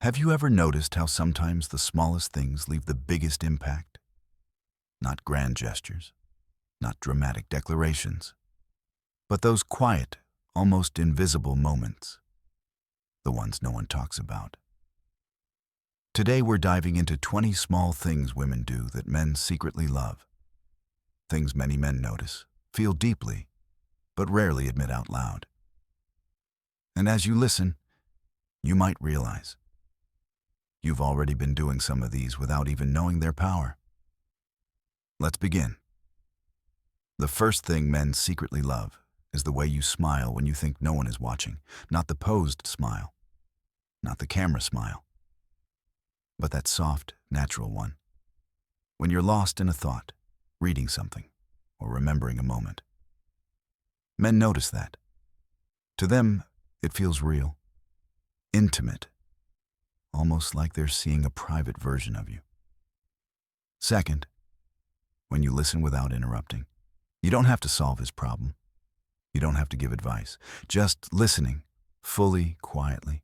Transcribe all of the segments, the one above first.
Have you ever noticed how sometimes the smallest things leave the biggest impact? Not grand gestures, not dramatic declarations, but those quiet, almost invisible moments, the ones no one talks about. Today we're diving into 20 small things women do that men secretly love. Things many men notice, feel deeply, but rarely admit out loud. And as you listen, you might realize you've already been doing some of these without even knowing their power. Let's begin. The first thing men secretly love is the way you smile when you think no one is watching. Not the posed smile, not the camera smile, but that soft, natural one. When you're lost in a thought, reading something, or remembering a moment. Men notice that. To them, it feels real, intimate, almost like they're seeing a private version of you. Second, when you listen without interrupting. You don't have to solve his problem. You don't have to give advice. Just listening, fully, quietly,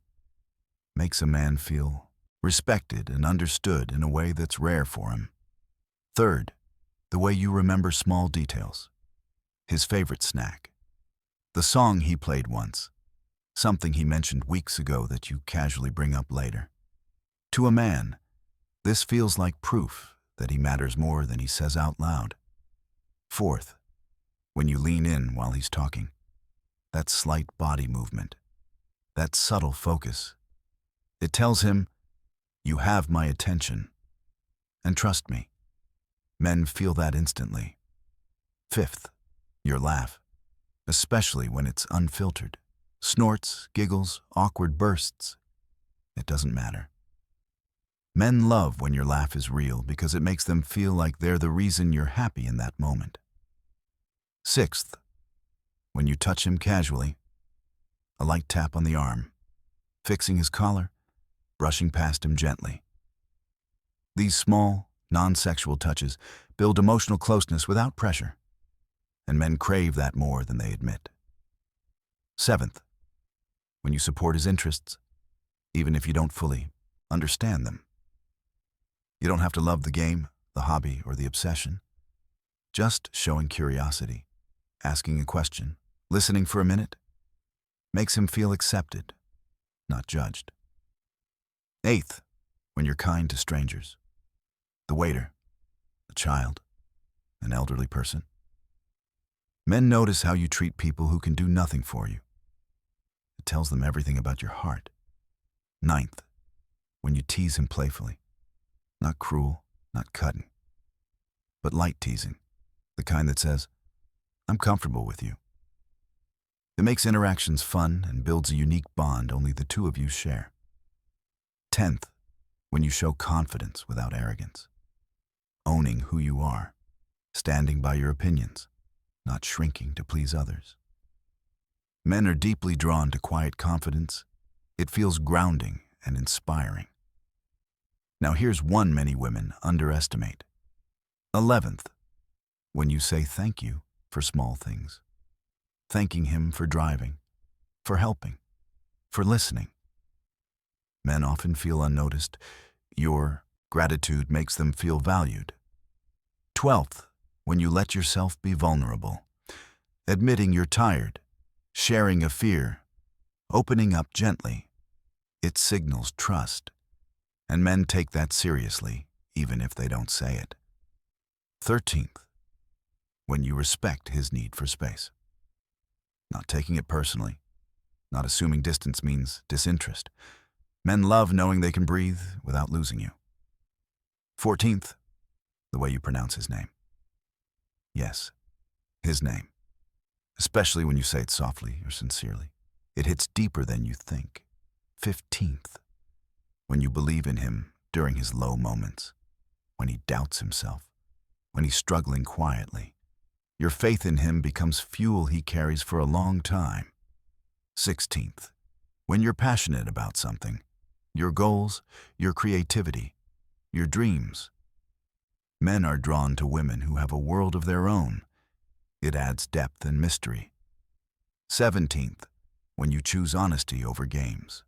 makes a man feel respected and understood in a way that's rare for him. Third, the way you remember small details. His favorite snack. The song he played once. Something he mentioned weeks ago that you casually bring up later. To a man, this feels like proof that he matters more than he says out loud. Fourth, when you lean in while he's talking. That slight body movement. That subtle focus. It tells him, you have my attention. And trust me, men feel that instantly. Fifth, your laugh, especially when it's unfiltered. Snorts, giggles, awkward bursts. It doesn't matter. Men love when your laugh is real because it makes them feel like they're the reason you're happy in that moment. Sixth, when you touch him casually, a light tap on the arm, fixing his collar, brushing past him gently. These small, non-sexual touches build emotional closeness without pressure, and men crave that more than they admit. Seventh, when you support his interests, even if you don't fully understand them. You don't have to love the game, the hobby, or the obsession. Just showing curiosity, asking a question, listening for a minute, makes him feel accepted, not judged. Eighth, when you're kind to strangers. The waiter, a child, an elderly person. Men notice how you treat people who can do nothing for you. It tells them everything about your heart. Ninth, when you tease him playfully. Not cruel, not cutting, but light teasing, the kind that says, I'm comfortable with you. It makes interactions fun and builds a unique bond only the two of you share. 10th, when you show confidence without arrogance. Owning who you are, standing by your opinions, not shrinking to please others. Men are deeply drawn to quiet confidence. It feels grounding and inspiring. Now here's one many women underestimate. 11th, when you say thank you for small things. Thanking him for driving, for helping, for listening. Men often feel unnoticed. Your gratitude makes them feel valued. 12th, when you let yourself be vulnerable. Admitting you're tired, sharing a fear, opening up gently. It signals trust. And men take that seriously, even if they don't say it. 13th, when you respect his need for space. Not taking it personally, not assuming distance means disinterest. Men love knowing they can breathe without losing you. 14th, the way you pronounce his name. Yes, his name. Especially when you say it softly or sincerely. It hits deeper than you think. 15th, when you believe in him during his low moments, when he doubts himself, when he's struggling quietly. Your faith in him becomes fuel he carries for a long time. 16th, when you're passionate about something, your goals, your creativity, your dreams. Men are drawn to women who have a world of their own. It adds depth and mystery. 17th, when you choose honesty over games.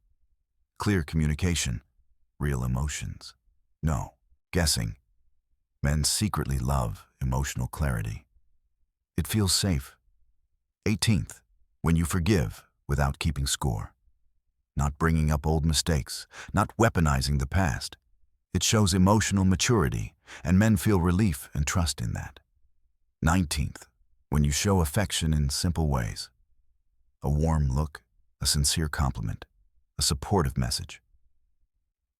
Clear communication, real emotions. No, guessing. Men secretly love emotional clarity. It feels safe. 18th, when you forgive without keeping score. Not bringing up old mistakes, not weaponizing the past. It shows emotional maturity, and men feel relief and trust in that. 19th, when you show affection in simple ways. A warm look, a sincere compliment, a supportive message.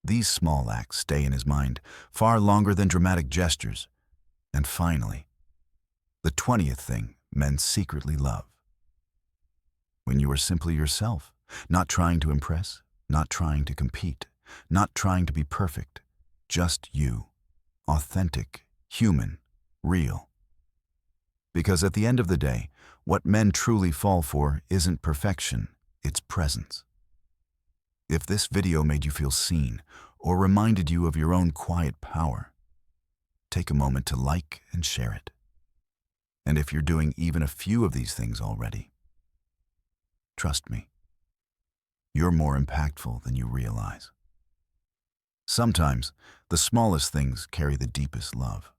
These small acts stay in his mind far longer than dramatic gestures. And finally, the 20th thing men secretly love. When you are simply yourself, not trying to impress, not trying to compete, not trying to be perfect, just you, authentic, human, real. Because at the end of the day, what men truly fall for isn't perfection, it's presence. If this video made you feel seen or reminded you of your own quiet power, take a moment to like and share it. And if you're doing even a few of these things already, trust me, you're more impactful than you realize. Sometimes, the smallest things carry the deepest love.